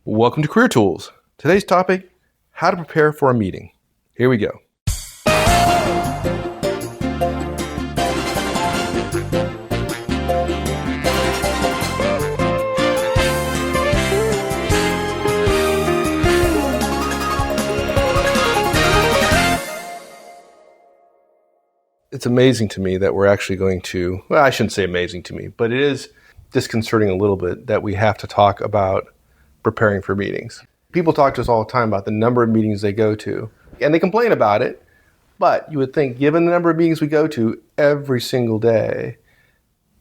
Welcome to Career Tools. Today's topic, how to prepare for a meeting. Here we go. It's amazing to me that we're actually going to, well, I shouldn't say amazing to me, but it is disconcerting a little bit that we have to talk about preparing for meetings. People talk to us all the time about the number of meetings they go to, and they complain about it, but you would think, given the number of meetings we go to every single day,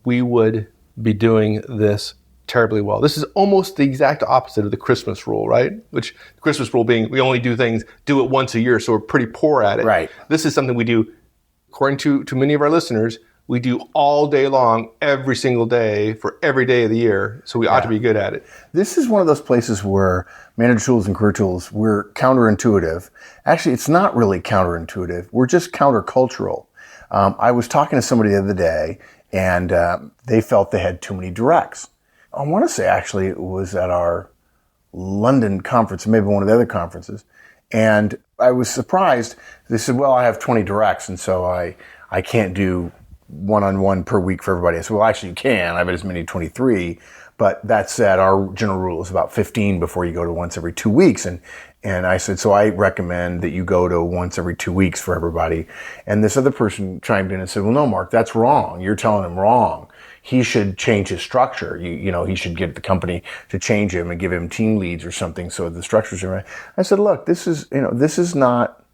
we would be doing this terribly well. This is almost the exact opposite of the Christmas rule, right? Which the Christmas rule being we only do it once a year, so we're pretty poor at it. Right. This is something we do, according to many of our listeners, we do all day long, every single day, for every day of the year, so we ought to be good at it. This is one of those places where Manager Tools and Career Tools, we're counterintuitive. Actually, it's not really counterintuitive. We're just countercultural. I was talking to somebody the other day, and they felt they had too many directs. I want to say, actually, it was at our London conference, maybe one of the other conferences, and I was surprised. They said, well, I have 20 directs, and so I can't do one-on-one per week for everybody. I said, well, actually you can. I have as many 23. But that said, our general rule is about 15 before you go to once every 2 weeks. And I said, so I recommend that you go to once every 2 weeks for everybody. And this other person chimed in and said, well, no, Mark, that's wrong. You're telling him wrong. He should change his structure. He should get the company to change him and give him team leads or something so the structures are right. I said, look, this is not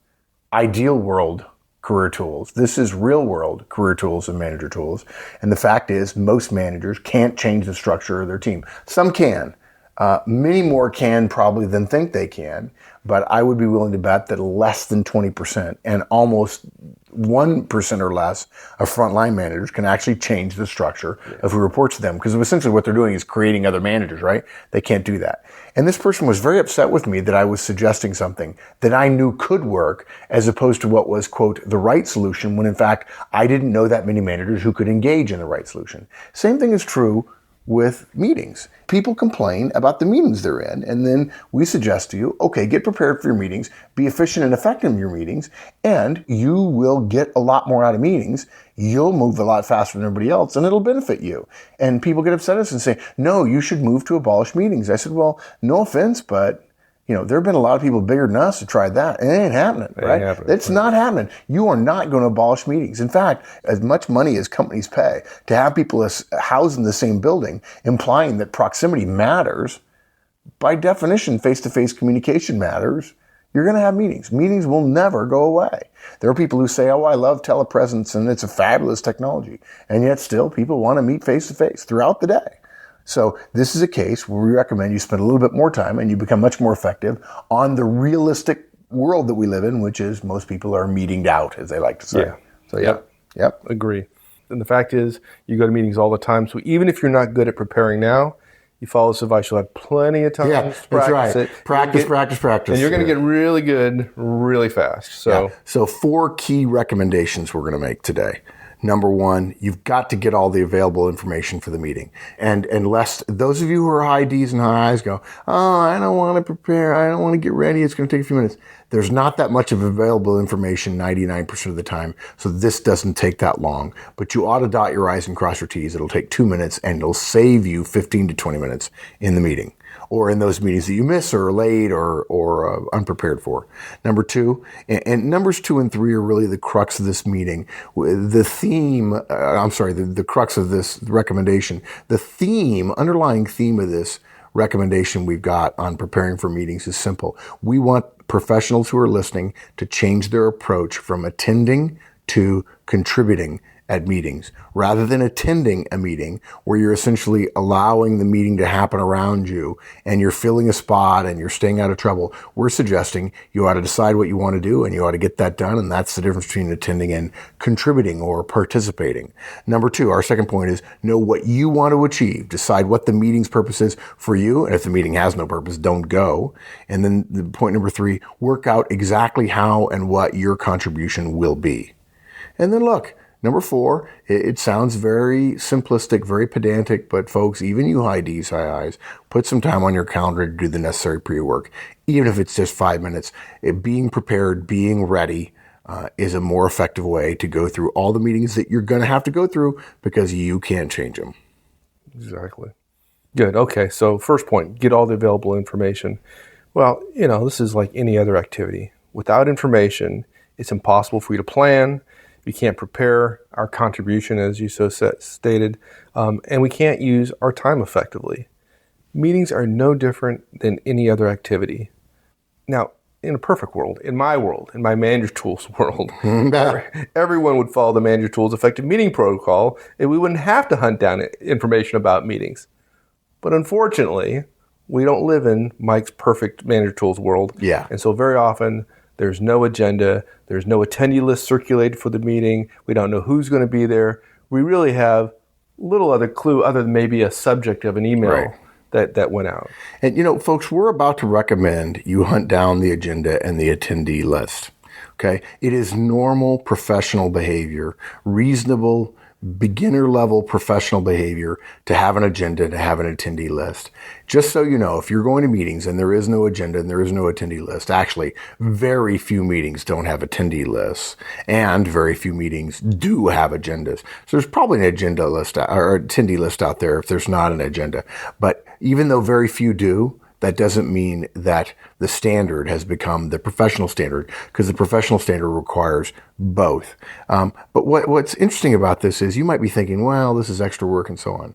ideal world career tools. This is real world career tools and manager tools. And the fact is most managers can't change the structure of their team. Some can. Many more can probably than think they can. But I would be willing to bet that less than 20% and almost 1% or less of frontline managers can actually change the structure of who reports to them. Because essentially what they're doing is creating other managers, right? They can't do that. And this person was very upset with me that I was suggesting something that I knew could work as opposed to what was, quote, the right solution, when in fact, I didn't know that many managers who could engage in the right solution. Same thing is true with meetings. People complain about the meetings they're in, and then we suggest to you, okay, get prepared for your meetings, be efficient and effective in your meetings, and you will get a lot more out of meetings. You'll move a lot faster than everybody else, and it'll benefit you. And people get upset at us and say, no, you should move to abolish meetings. I said, well, no offense, but there have been a lot of people bigger than us who tried that. It ain't happening, right? It's not happening. You are not going to abolish meetings. In fact, as much money as companies pay to have people housed in the same building, implying that proximity matters, by definition, face-to-face communication matters, you're going to have meetings. Meetings will never go away. There are people who say, oh, I love telepresence and it's a fabulous technology. And yet still people want to meet face-to-face throughout the day. So this is a case where we recommend you spend a little bit more time and you become much more effective on the realistic world that we live in, which is most people are meetinged out, as they like to say. Yeah. So yep. Agree. And the fact is, you go to meetings all the time. So even if you're not good at preparing now, you follow this advice, you'll have plenty of time to practice it. Practice. And you're going to get really good really fast. So 4 key recommendations we're going to make today. Number 1, you've got to get all the available information for the meeting. And unless those of you who are high D's and high I's go, oh, I don't want to prepare, I don't want to get ready, it's going to take a few minutes. There's not that much of available information 99% of the time, so this doesn't take that long. But you ought to dot your I's and cross your T's. It'll take 2 minutes, and it'll save you 15 to 20 minutes in the meeting, or in those meetings that you miss or are late or unprepared for. Number 2, and numbers 2 and 3 are really the crux of this meeting. The crux of this recommendation. The underlying theme of this recommendation we've got on preparing for meetings is simple. We want professionals who are listening to change their approach from attending to contributing at meetings, rather than attending a meeting where you're essentially allowing the meeting to happen around you and you're filling a spot and you're staying out of trouble. We're suggesting you ought to decide what you want to do and you ought to get that done. And that's the difference between attending and contributing or participating. Number 2, our second point is know what you want to achieve. Decide what the meeting's purpose is for you. And if the meeting has no purpose, don't go. And then the point number 3, work out exactly how and what your contribution will be. And then look, Number 4, it sounds very simplistic, very pedantic, but folks, even you high D's, high I's, put some time on your calendar to do the necessary pre-work, even if it's just 5 minutes. Being prepared, being ready is a more effective way to go through all the meetings that you're going to have to go through because you can't change them. Exactly. Good. Okay. So first point, get all the available information. Well, this is like any other activity. Without information, it's impossible for you to plan. We can't prepare our contribution, as you so stated, and we can't use our time effectively. Meetings are no different than any other activity. Now, in a perfect world, in my Manager Tools world, everyone would follow the Manager Tools effective meeting protocol, and we wouldn't have to hunt down information about meetings. But unfortunately, we don't live in Mike's perfect Manager Tools world. Yeah. And so very often, there's no agenda. There's no attendee list circulated for the meeting. We don't know who's going to be there. We really have little other clue other than maybe a subject of an email that went out. And, folks, we're about to recommend you hunt down the agenda and the attendee list. Okay? It is normal professional behavior, reasonable beginner-level professional behavior to have an agenda, to have an attendee list. Just so you know, if you're going to meetings and there is no agenda and there is no attendee list, actually, very few meetings don't have attendee lists, and very few meetings do have agendas. So there's probably an agenda list or attendee list out there if there's not an agenda. But even though very few do, that doesn't mean that the standard has become the professional standard, because the professional standard requires both. But what's interesting about this is you might be thinking, well, this is extra work and so on.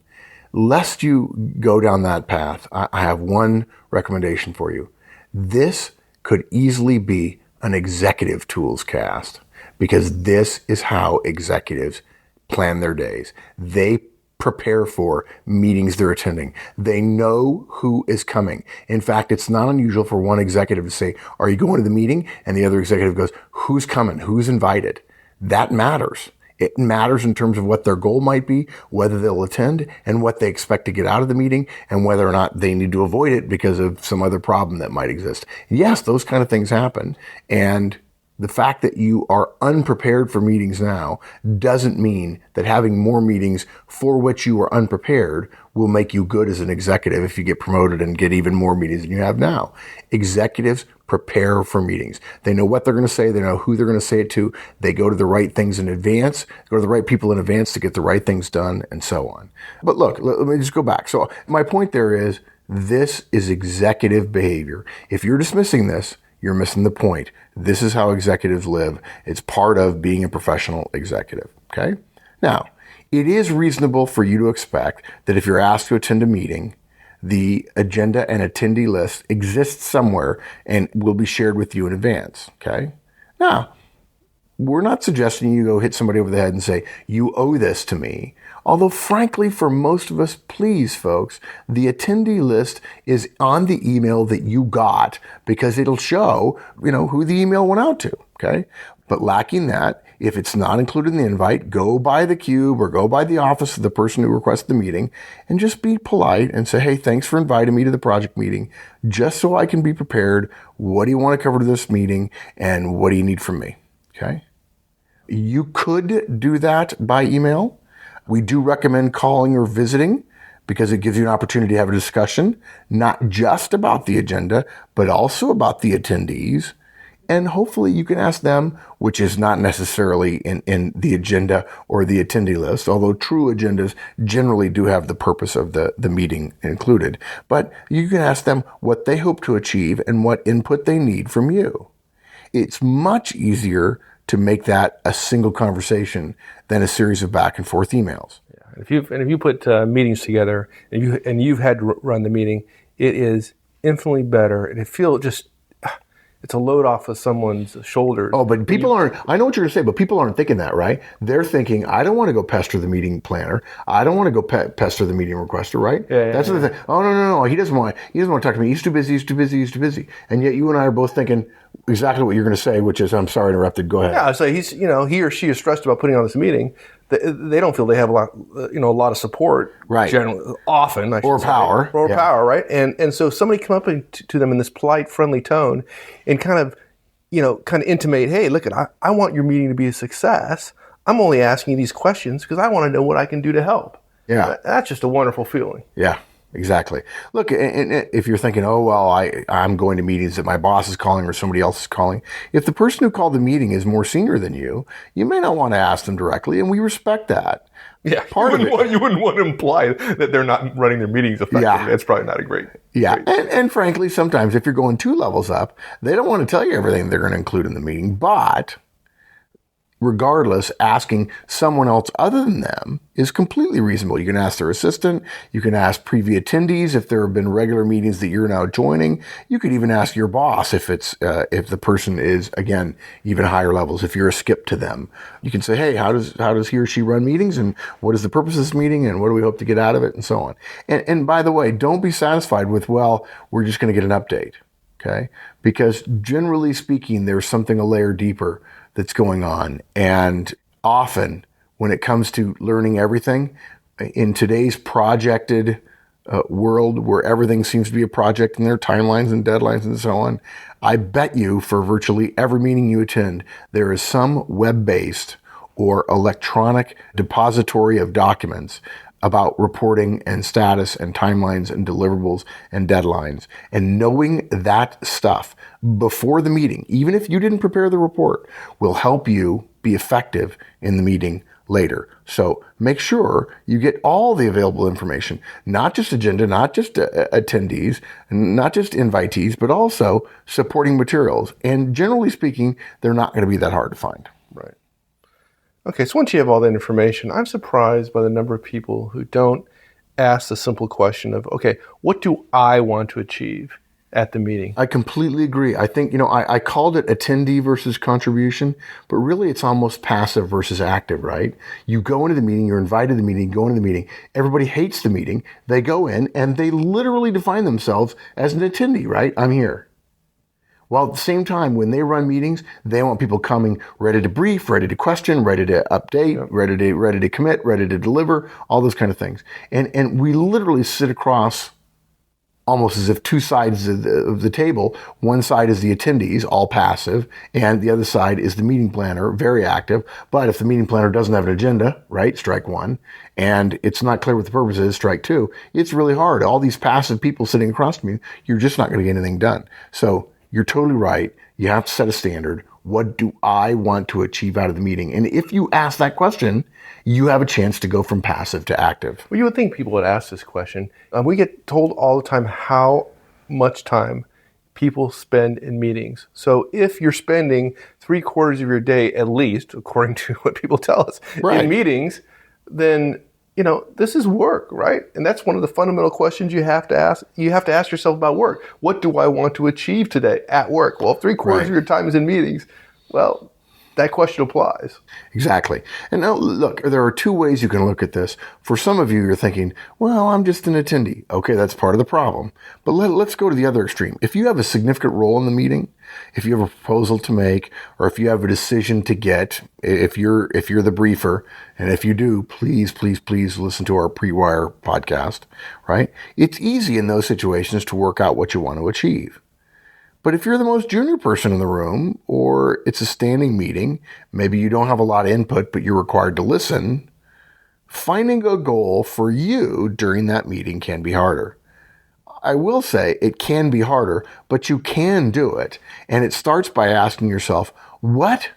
Lest you go down that path, I have one recommendation for you. This could easily be an executive tools cast, because this is how executives plan their days. They prepare for meetings they're attending. They know who is coming. In fact, it's not unusual for one executive to say, "Are you going to the meeting?" And the other executive goes, "Who's coming? Who's invited?" That matters. It matters in terms of what their goal might be, whether they'll attend, and what they expect to get out of the meeting, and whether or not they need to avoid it because of some other problem that might exist. Yes, those kind of things happen. And the fact that you are unprepared for meetings now doesn't mean that having more meetings for which you are unprepared will make you good as an executive if you get promoted and get even more meetings than you have now. Executives prepare for meetings. They know what they're going to say. They know who they're going to say it to. They go to the right things in advance, go to the right people in advance to get the right things done, and so on. But look, let me just go back. So my point there is, this is executive behavior. If you're dismissing this, you're missing the point. This is how executives live. It's part of being a professional executive. Okay? Now, it is reasonable for you to expect that if you're asked to attend a meeting, the agenda and attendee list exists somewhere and will be shared with you in advance. Okay? Now, we're not suggesting you go hit somebody over the head and say, "You owe this to me." Although, frankly, for most of us, please, folks, the attendee list is on the email that you got because it'll show, who the email went out to, okay? But lacking that, if it's not included in the invite, go by the cube or go by the office of the person who requested the meeting and just be polite and say, "Hey, thanks for inviting me to the project meeting. Just so I can be prepared, what do you want to cover to this meeting and what do you need from me?" Okay? You could do that by email. We do recommend calling or visiting because it gives you an opportunity to have a discussion, not just about the agenda, but also about the attendees. And hopefully you can ask them, which is not necessarily in the agenda or the attendee list, although true agendas generally do have the purpose of the meeting included. But you can ask them what they hope to achieve and what input they need from you. It's much easier to make that a single conversation than a series of back and forth emails. Yeah. If you put meetings together and you've had to run the meeting, it is infinitely better, and it feels just it's a load off of someone's shoulders. Oh, but people aren't, I know what you're going to say, but people aren't thinking that, right? They're thinking, I don't want to go pester the meeting planner. I don't want to go pester the meeting requester, right? Yeah, That's the thing. Oh, no. He doesn't want to talk to me. He's too busy. And yet you and I are both thinking exactly what you're going to say, which is, I'm sorry, interrupted. Go ahead. Yeah, so he or she is stressed about putting on this meeting. They don't feel they have a lot of support, right? Generally, often, or power, power, right? And so somebody come up to them in this polite, friendly tone, and kind of intimate, hey, look, I want your meeting to be a success. I'm only asking you these questions because I want to know what I can do to help. Yeah. That's just a wonderful feeling. Yeah, exactly. Look, and if you're thinking, oh, well, I'm going to meetings that my boss is calling or somebody else is calling, if the person who called the meeting is more senior than you may not want to ask them directly, and we respect that. Yeah, you wouldn't want to imply that they're not running their meetings effectively. Yeah. That's probably not a great. Yeah, and frankly, sometimes if you're going 2 levels up, they don't want to tell you everything they're going to include in the meeting, but regardless, asking someone else other than them is completely reasonable. You can ask their assistant. You can ask previous attendees if there have been regular meetings that you're now joining. You could even ask your boss if if the person is, again, even higher levels. If you're a skip to them, you can say, hey, how does he or she run meetings, and what is the purpose of this meeting, and what do we hope to get out of it, and so on. And by the way, don't be satisfied with, well, we're just going to get an update, okay? Because generally speaking, there's something a layer deeper that's going on. And often when it comes to learning everything in today's projected world where everything seems to be a project and there are timelines and deadlines and so on, I bet you for virtually every meeting you attend, there is some web-based or electronic depository of documents about reporting and status and timelines and deliverables and deadlines. And knowing that stuff before the meeting, even if you didn't prepare the report, will help you be effective in the meeting later. So make sure you get all the available information, not just agenda, not just attendees, not just invitees, but also supporting materials. And generally speaking, they're not going to be that hard to find. Right. Okay, so once you have all that information, I'm surprised by the number of people who don't ask the simple question of, okay, what do I want to achieve at the meeting? I completely agree. I think, I called it attendee versus contribution, but really it's almost passive versus active, right? You go into the meeting, you're invited to the meeting, go into the meeting. Everybody hates the meeting. They go in and they literally define themselves as an attendee, right? I'm here. While at the same time, when they run meetings, they want people coming ready to brief, ready to question, ready to update, ready to commit, ready to deliver, all those kind of things. And we literally sit across almost as if 2 sides of the table. One side is the attendees, all passive, and the other side is the meeting planner, very active. But if the meeting planner doesn't have an agenda, right, strike 1, and it's not clear what the purpose is, strike 2, it's really hard. All these passive people sitting across from you, you're just not going to get anything done. So you're totally right. You have to set a standard. What do I want to achieve out of the meeting? And if you ask that question, you have a chance to go from passive to active. Well, you would think people would ask this question. We get told all the time how much time people spend in meetings. So if you're spending 3/4 of your day, at least, according to what people tell us, in meetings, then this is work, right? And that's one of the fundamental questions you have to ask. You have to ask yourself about work. What do I want to achieve today at work? Well, if 3/4 of your time is in meetings, well, that question applies. Exactly. And now, look, there are 2 ways you can look at this. For some of you, you're thinking, well, I'm just an attendee. Okay, that's part of the problem. But let's go to the other extreme. If you have a significant role in the meeting, if you have a proposal to make, or if you have a decision to get, if you're the briefer, and if you do, please listen to our Pre-Wire podcast, right? It's easy in those situations to work out what you want to achieve. But if you're the most junior person in the room, or it's a standing meeting, maybe you don't have a lot of input, but you're required to listen, finding a goal for you during that meeting can be harder. I will say it can be harder, but you can do it. And it starts by asking yourself, what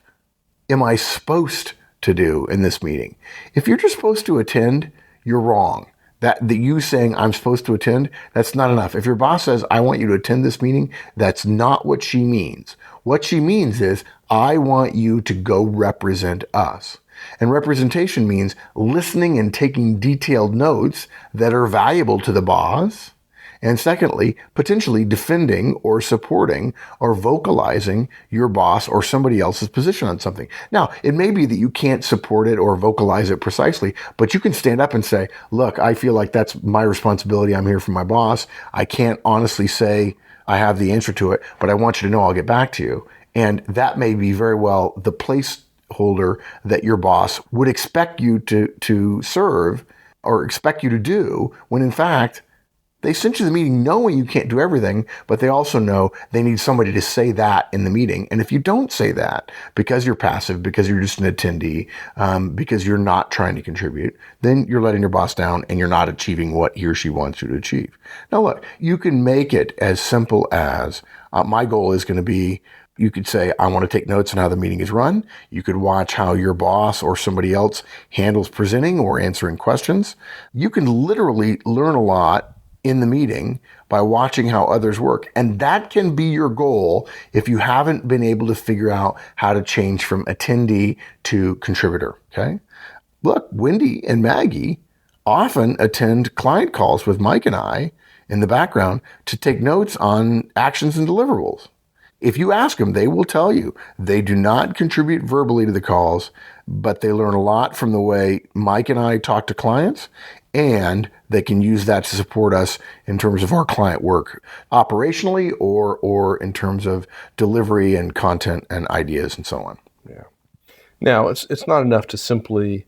am I supposed to do in this meeting? If you're just supposed to attend, you're wrong. That you saying I'm supposed to attend, that's not enough. If your boss says, I want you to attend this meeting, that's not what she means. What she means is, I want you to go represent us. And representation means listening and taking detailed notes that are valuable to the boss. And secondly, potentially defending or supporting or vocalizing your boss or somebody else's position on something. Now, it may be that you can't support it or vocalize it precisely, but you can stand up and say, look, I feel like that's my responsibility. I'm here for my boss. I can't honestly say I have the answer to it, but I want you to know I'll get back to you. And that may be very well the placeholder that your boss would expect you to serve or expect you to do, when in fact, They sent you to the meeting knowing you can't do everything, but they also know they need somebody to say that in the meeting. And if you don't say that because you're passive, because you're just an attendee, because you're not trying to contribute, then you're letting your boss down and you're not achieving what he or she wants you to achieve. Now, look, you can make it as simple as my goal is going to be, you could say, I want to take notes on how the meeting is run. You could watch how your boss or somebody else handles presenting or answering questions. You can literally learn a lot in the meeting by watching how others work. And that can be your goal if you haven't been able to figure out how to change from attendee to contributor. Okay. Look, Wendy and Maggie often attend client calls with Mike and I in the background to take notes on actions and deliverables. If you ask them, they will tell you they do not contribute verbally to the calls, but they learn a lot from the way Mike and I talk to clients, and they can use that to support us in terms of our client work operationally or in terms of delivery and content and ideas and so on. Yeah. Now, it's not enough to simply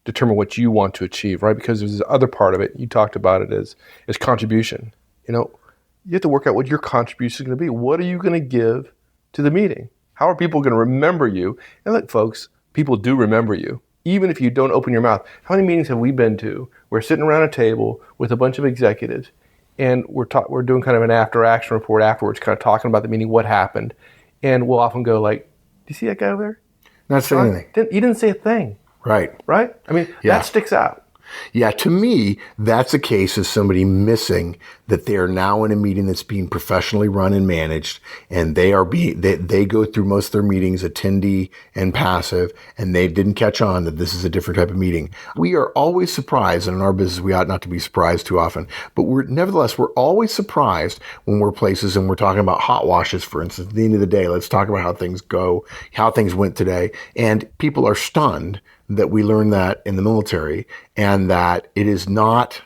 determine what you want to achieve, right? Because there's this other part of it. You talked about it as contribution. You have to work out what your contribution is going to be. What are you going to give to the meeting? How are people going to remember you? And look, folks, people do remember you, even if you don't open your mouth. How many meetings have we been to? We're sitting around a table with a bunch of executives, and we're doing kind of an after-action report afterwards, kind of talking about the meeting, what happened. And we'll often go like, do you see that guy over there? Not saying anything. You didn't say a thing. Right. Right? I mean, that sticks out. Yeah, to me, that's a case of somebody missing that they are now in a meeting that's being professionally run and managed, and they go through most of their meetings attendee and passive, and they didn't catch on that this is a different type of meeting. We are always surprised, and in our business we ought not to be surprised too often, but nevertheless we're always surprised when we're places and we're talking about hot washes, for instance. At the end of the day, let's talk about how things go, how things went today, and people are stunned that we learned that in the military, and that it is not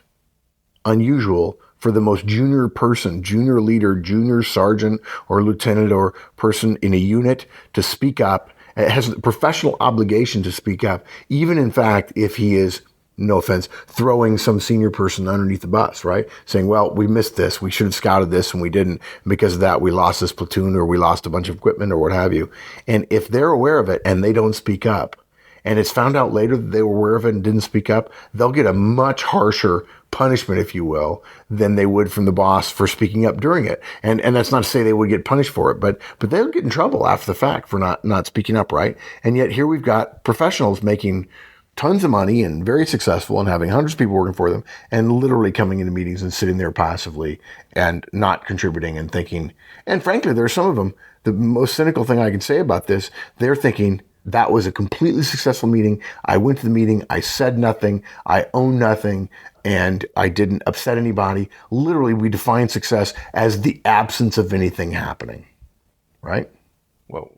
unusual for the most junior person, junior leader, junior sergeant or lieutenant or person in a unit to speak up. It has a professional obligation to speak up, even in fact, if he is, no offense, throwing some senior person underneath the bus, right? Saying, well, we missed this. We should have scouted this and we didn't. Because of that, we lost this platoon or we lost a bunch of equipment or what have you. And if they're aware of it and they don't speak up, and it's found out later that they were aware of it and didn't speak up, they'll get a much harsher punishment, if you will, than they would from the boss for speaking up during it. And that's not to say they would get punished for it, but they'll get in trouble after the fact for not speaking up, right? And yet here we've got professionals making tons of money and very successful and having hundreds of people working for them and literally coming into meetings and sitting there passively and not contributing and thinking. And frankly, there are some of them, the most cynical thing I can say about this, they're thinking, that was a completely successful meeting. I went to the meeting. I said nothing. I owned nothing. And I didn't upset anybody. Literally, we define success as the absence of anything happening. Right? Well,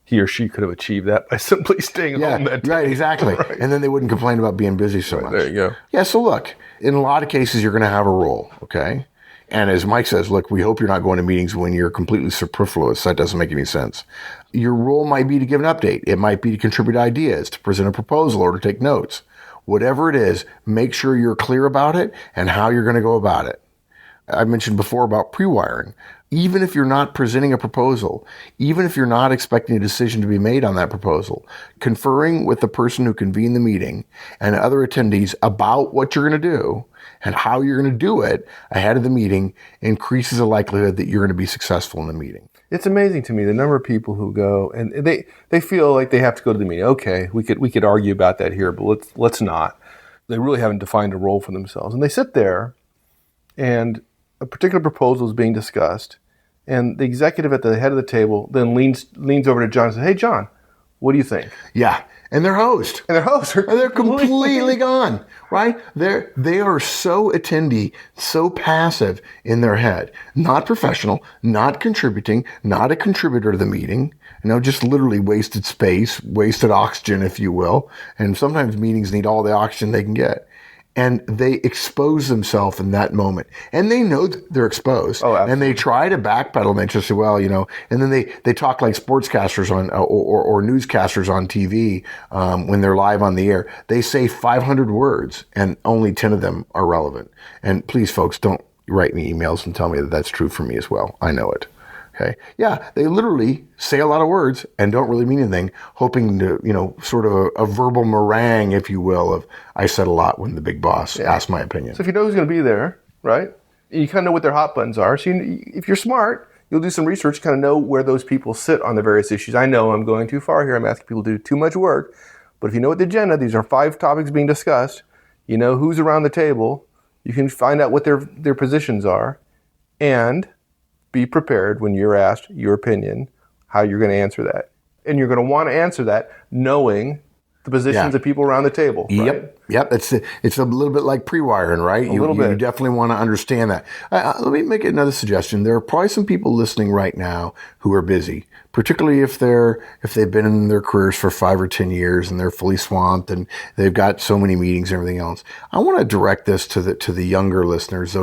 he or she could have achieved that by simply staying home that day. Right, exactly. Right. And then they wouldn't complain about being busy so much. There you go. Yeah, so look, in a lot of cases, you're going to have a role, okay? And as Mike says, look, we hope you're not going to meetings when you're completely superfluous. That doesn't make any sense. Your role might be to give an update. It might be to contribute ideas, to present a proposal, or to take notes. Whatever it is, make sure you're clear about it and how you're going to go about it. I mentioned before about pre-wiring. Even if you're not presenting a proposal, even if you're not expecting a decision to be made on that proposal, conferring with the person who convened the meeting and other attendees about what you're going to do and how you're going to do it ahead of the meeting increases the likelihood that you're going to be successful in the meeting. It's amazing to me the number of people who go and they feel like they have to go to the meeting. Okay, we could argue about that here, but let's not. They really haven't defined a role for themselves, and they sit there, and a particular proposal is being discussed, and the executive at the head of the table then leans over to John and says, "Hey, John, what do you think?" Yeah, and their host. And they're completely gone, right? They are so attendee, so passive in their head, not professional, not contributing, not a contributor to the meeting, just literally wasted space, wasted oxygen, if you will. And sometimes meetings need all the oxygen they can get. And they expose themselves in that moment. And they know that they're exposed. Oh, absolutely. And they try to backpedal and just say, well, and then they talk like sportscasters on or newscasters on TV when they're live on the air. They say 500 words and only 10 of them are relevant. And please, folks, don't write me emails and tell me that that's true for me as well. I know it. Okay. Yeah, they literally say a lot of words and don't really mean anything, hoping to, sort of a verbal meringue, if you will, of I said a lot when the big boss asked my opinion. So if you know who's going to be there, right, you kind of know what their hot buttons are. So if you're smart, you'll do some research, kind of know where those people sit on the various issues. I know I'm going too far here. I'm asking people to do too much work. But if you know what the agenda, these are 5 topics being discussed, you know who's around the table, you can find out what their positions are, and be prepared when you're asked your opinion, how you're going to answer that. And you're going to want to answer that knowing the positions of people around the table. Right? Yep. It's a little bit like pre-wiring, right? A little bit. You definitely want to understand that. Let me make another suggestion. There are probably some people listening right now who are busy, particularly if they've been in their careers for 5 or 10 years and they're fully swamped and they've got so many meetings and everything else. I want to direct this to the younger listeners,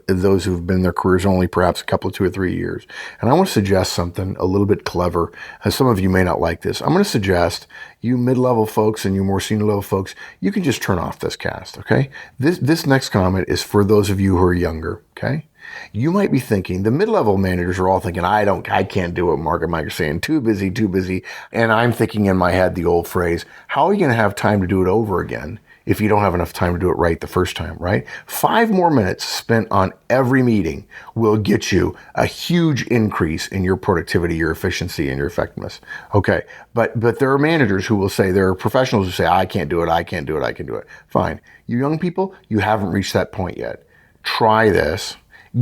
those who've been in their careers only perhaps a couple of 2 or 3 years. And I want to suggest something a little bit clever. Some of you may not like this. I'm going to suggest you mid-level folks and you more senior level folks, you can just turn off this cast, okay? This next comment is for those of you who are younger, okay? You might be thinking, the mid-level managers are all thinking, I can't do what Mark and Mike are saying, too busy. And I'm thinking in my head the old phrase, how are you going to have time to do it over again if you don't have enough time to do it right the first time, right? 5 more minutes spent on every meeting will get you a huge increase in your productivity, your efficiency, and your effectiveness. Okay, but there are managers who will say, there are professionals who say, I can't do it. Fine. You young people, you haven't reached that point yet. Try this.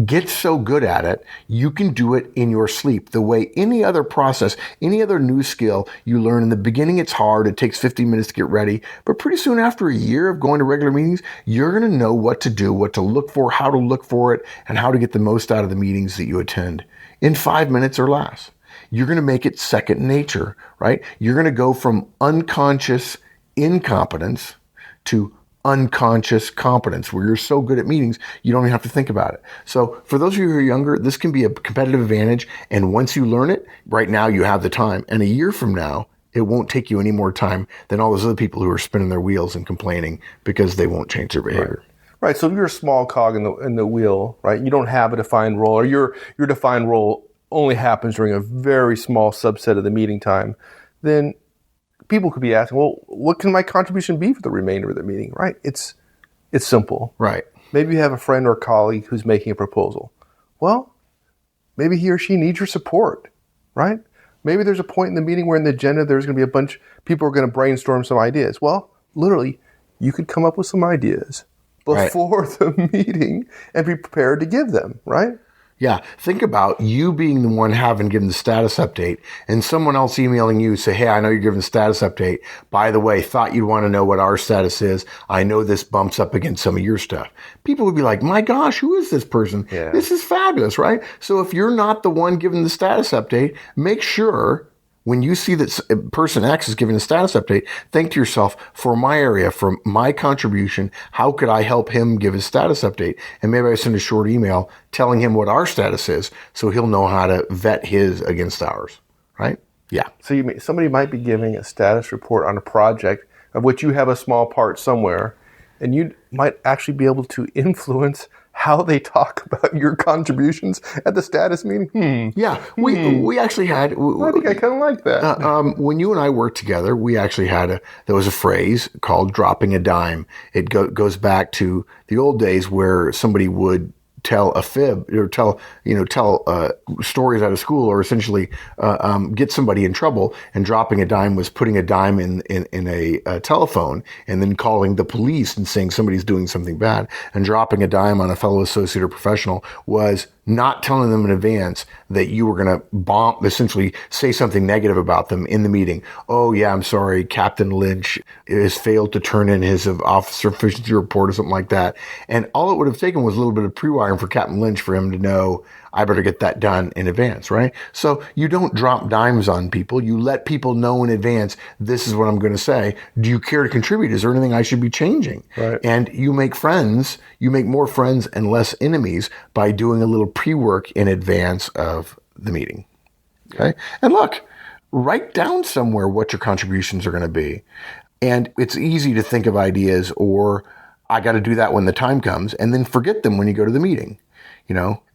Get so good at it, you can do it in your sleep. The way any other process, any other new skill you learn in the beginning, it's hard. It takes 15 minutes to get ready. But pretty soon after a year of going to regular meetings, you're going to know what to do, what to look for, how to look for it, and how to get the most out of the meetings that you attend in 5 minutes or less. You're going to make it second nature, right? You're going to go from unconscious incompetence to unconscious competence, where you're so good at meetings, you don't even have to think about it. So for those of you who are younger, this can be a competitive advantage. And once you learn it, right now you have the time. And a year from now, it won't take you any more time than all those other people who are spinning their wheels and complaining because they won't change their behavior. Right. So if you're a small cog in the wheel, right, you don't have a defined role, or your defined role only happens during a very small subset of the meeting time, then people could be asking, well, what can my contribution be for the remainder of the meeting, right? It's simple. Right. Maybe you have a friend or colleague who's making a proposal. Well, maybe he or she needs your support, right? Maybe there's a point in the meeting where in the agenda there's going to be a bunch of people who are going to brainstorm some ideas. Well, literally, you could come up with some ideas before the meeting and be prepared to give them, right? Yeah. Think about you being the one having given the status update and someone else emailing you say, hey, I know you're giving the status update. By the way, thought you'd want to know what our status is. I know this bumps up against some of your stuff. People would be like, my gosh, who is this person? Yeah. This is fabulous, right? So if you're not the one giving the status update, make sure when you see that person X is giving a status update, think to yourself, for my area, for my contribution, how could I help him give his status update? And maybe I send a short email telling him what our status is so he'll know how to vet his against ours, right? Yeah. So somebody might be giving a status report on a project of which you have a small part somewhere, and you might actually be able to influence how they talk about your contributions at the status meeting. Yeah, we actually had. I think I kind of like that. When you and I worked together, we actually had there was a phrase called "dropping a dime." It goes back to the old days where somebody would tell a fib or tell stories out of school, or essentially get somebody in trouble. And dropping a dime was putting a dime in a telephone and then calling the police and saying somebody's doing something bad. And dropping a dime on a fellow associate or professional was not telling them in advance that you were going to essentially say something negative about them in the meeting. Oh yeah, I'm sorry, Captain Lynch has failed to turn in his officer efficiency report or something like that. And all it would have taken was a little bit of pre-wiring for Captain Lynch for him to know, I better get that done in advance, right? So you don't drop dimes on people. You let people know in advance, this is what I'm going to say. Do you care to contribute? Is there anything I should be changing? Right. And you make friends, you make more friends and less enemies by doing a little pre-work in advance of the meeting. Okay. And look, write down somewhere what your contributions are going to be. And it's easy to think of ideas, or I got to do that when the time comes, and then forget them when you go to the meeting.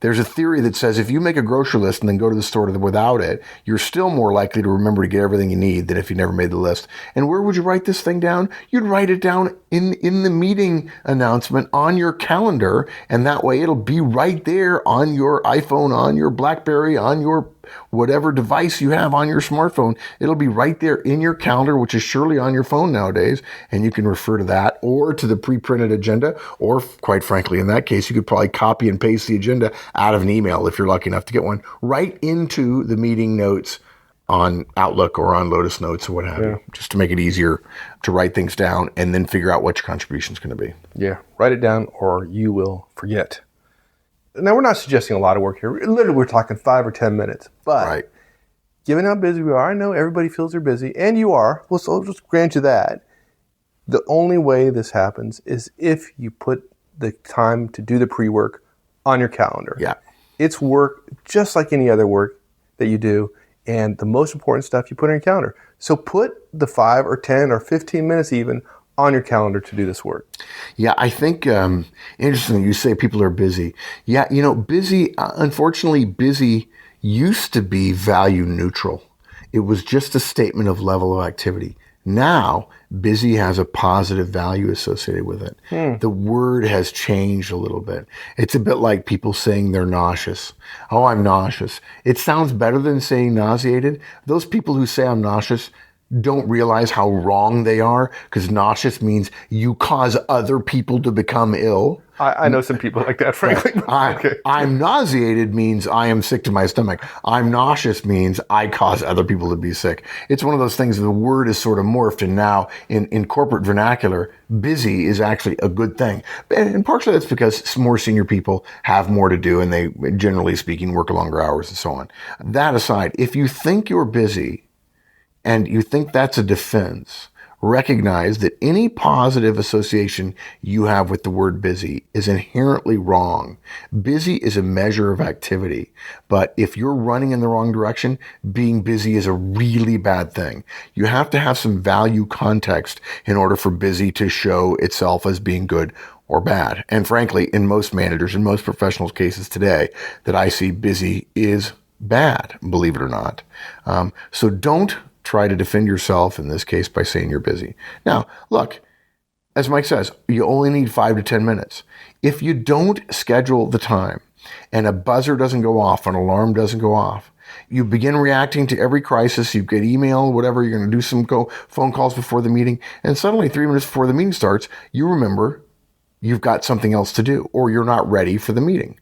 There's a theory that says if you make a grocery list and then go to the store without it, you're still more likely to remember to get everything you need than if you never made the list. And where would you write this thing down? You'd write it down in the meeting announcement on your calendar, and that way it'll be right there on your iPhone, on your BlackBerry, on your whatever device you have on your smartphone. It'll be right there in your calendar, which is surely on your phone nowadays, and you can refer to that or to the pre-printed agenda, or quite frankly, in that case, you could probably copy and paste the agenda out of an email if you're lucky enough to get one, right into the meeting notes on Outlook or on Lotus Notes or what have you, just to make it easier to write things down and then figure out what your contribution is going to be. Yeah, write it down or you will forget. Now, we're not suggesting a lot of work here. Literally, we're talking 5 or 10 minutes. But given how busy we are, I know everybody feels they're busy, and you are. Well, so I'll just grant you that. The only way this happens is if you put the time to do the pre-work on your calendar. Yeah. It's work just like any other work that you do, and the most important stuff you put on your calendar. So put the 5 or 10 or 15 minutes even on your calendar to do this work. Yeah, I think interesting you say people are busy. Yeah, busy, unfortunately, busy used to be value neutral. It was just a statement of level of activity. Now, busy has a positive value associated with it. The word has changed a little bit. It's a bit like people saying they're nauseous. Oh, I'm nauseous. It sounds better than saying nauseated. Those people who say I'm nauseous don't realize how wrong they are, because nauseous means you cause other people to become ill. I know some people like that, frankly. I'm nauseated means I am sick to my stomach. I'm nauseous means I cause other people to be sick. It's one of those things, the word is sort of morphed, and now in corporate vernacular, busy is actually a good thing. And partially that's because more senior people have more to do and they, generally speaking, work longer hours and so on. That aside, if you think you're busy, and you think that's a defense, recognize that any positive association you have with the word busy is inherently wrong. Busy is a measure of activity, but if you're running in the wrong direction, being busy is a really bad thing. You have to have some value context in order for busy to show itself as being good or bad. And frankly, in most managers, in most professionals' cases today that I see, busy is bad, believe it or not. So don't try to defend yourself in this case by saying you're busy. Now, look, as Mike says, you only need 5 to 10 minutes. If you don't schedule the time and a buzzer doesn't go off, an alarm doesn't go off, you begin reacting to every crisis, you get email, whatever, you're going to do some phone calls before the meeting, and suddenly 3 minutes before the meeting starts, you remember you've got something else to do, or you're not ready for the meeting.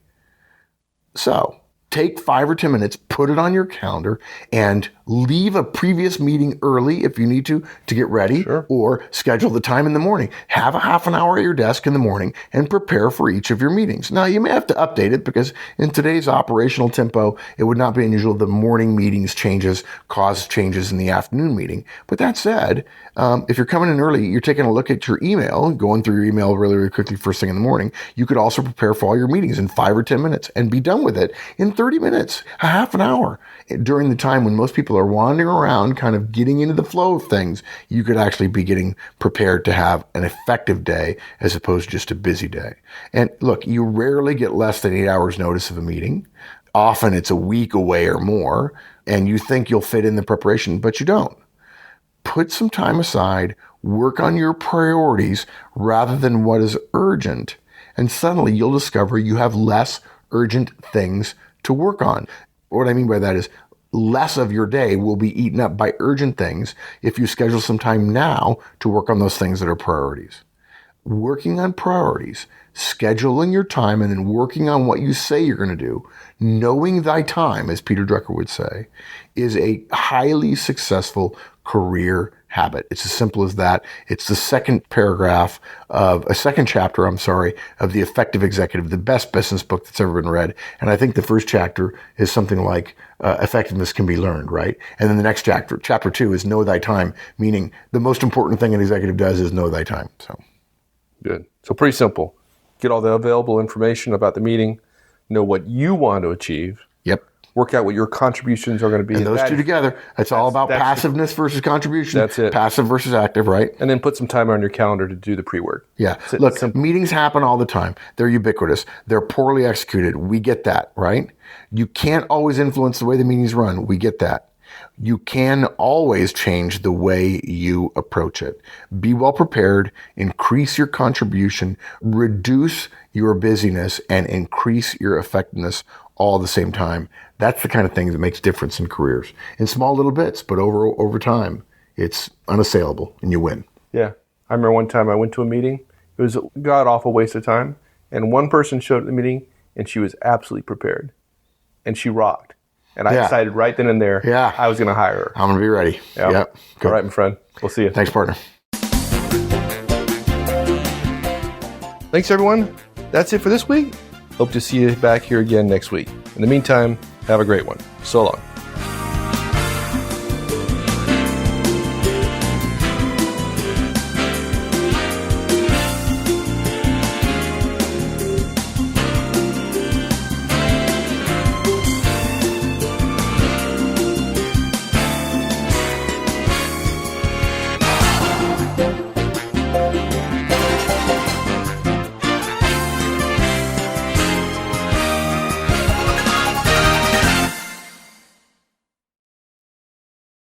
So, take 5 or 10 minutes, put it on your calendar, and leave a previous meeting early if you need to get ready, or schedule the time in the morning. Have a half an hour at your desk in the morning and prepare for each of your meetings. Now, you may have to update it because in today's operational tempo, it would not be unusual the morning meetings cause changes in the afternoon meeting. But that said, if you're coming in early, you're taking a look at your email, going through your email really, really quickly first thing in the morning. You could also prepare for all your meetings in 5 or 10 minutes and be done with it in 30 minutes, a half an hour. During the time when most people are wandering around, kind of getting into the flow of things, you could actually be getting prepared to have an effective day as opposed to just a busy day. And look, you rarely get less than 8 hours notice of a meeting. Often it's a week away or more, and you think you'll fit in the preparation, but you don't. Put some time aside, work on your priorities rather than what is urgent, and suddenly you'll discover you have less urgent things to work on. What I mean by that is less of your day will be eaten up by urgent things if you schedule some time now to work on those things that are priorities. Working on priorities, scheduling your time, and then working on what you say you're going to do, knowing thy time, as Peter Drucker would say, is a highly successful career habit. It's as simple as that. It's the second chapter, of The Effective Executive, the best business book that's ever been read. And I think the first chapter is something like effectiveness can be learned, right? And then the next chapter 2 is know thy time, meaning the most important thing an executive does is know thy time. So good. So pretty simple. Get all the available information about the meeting, know what you want to achieve. Yep. work out what your contributions are going to be. And those two together, it's all about passiveness versus contribution. That's it. Passive versus active, right? And then put some time on your calendar to do the pre-work. Yeah. Look, meetings happen all the time. They're ubiquitous. They're poorly executed. We get that, right? You can't always influence the way the meetings run. We get that. You can always change the way you approach it. Be well prepared, increase your contribution, reduce your busyness, and increase your effectiveness all at the same time. That's the kind of thing that makes difference in careers. In small little bits, but over time, it's unassailable and you win. Yeah. I remember one time I went to a meeting. It was a god-awful waste of time. And one person showed up at the meeting and she was absolutely prepared. And she rocked. And I decided right then and there I was going to hire her. I'm going to be ready. Yeah. Yep. All right, my friend. We'll see you. Thanks, partner. Thanks, everyone. That's it for this week. Hope to see you back here again next week. In the meantime, have a great one. So long.